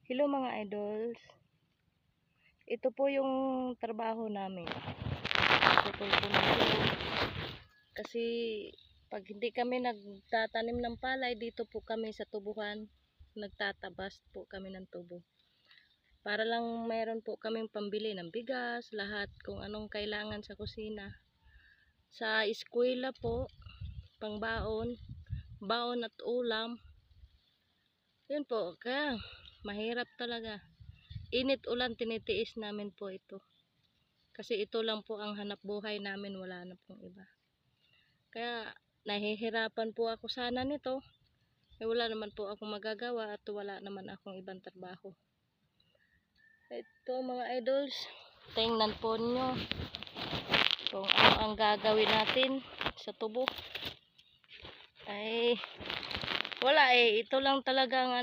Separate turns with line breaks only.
Hello mga idols. Ito po yung trabaho namin. Putol po ng tubo. Kasi pag hindi kami nagtatanim ng palay, dito po kami sa tubuhan. Nagtatabas po kami ng tubo. Para lang mayroon po kaming pambili ng bigas, lahat kung anong kailangan sa kusina. Sa eskwela po, pangbaon, baon at ulam. Yun po, kaya mahirap talaga. Init ulan, tinitiis namin po ito. Kasi ito lang po ang hanap buhay namin, wala na pong iba. Kaya nahihirapan po ako sana nito. Wala naman po akong magagawa at wala naman akong ibang trabaho. Ito mga idols, tingnan po nyo kung ano ang gagawin natin sa tubo. Ay wala ito lang talagang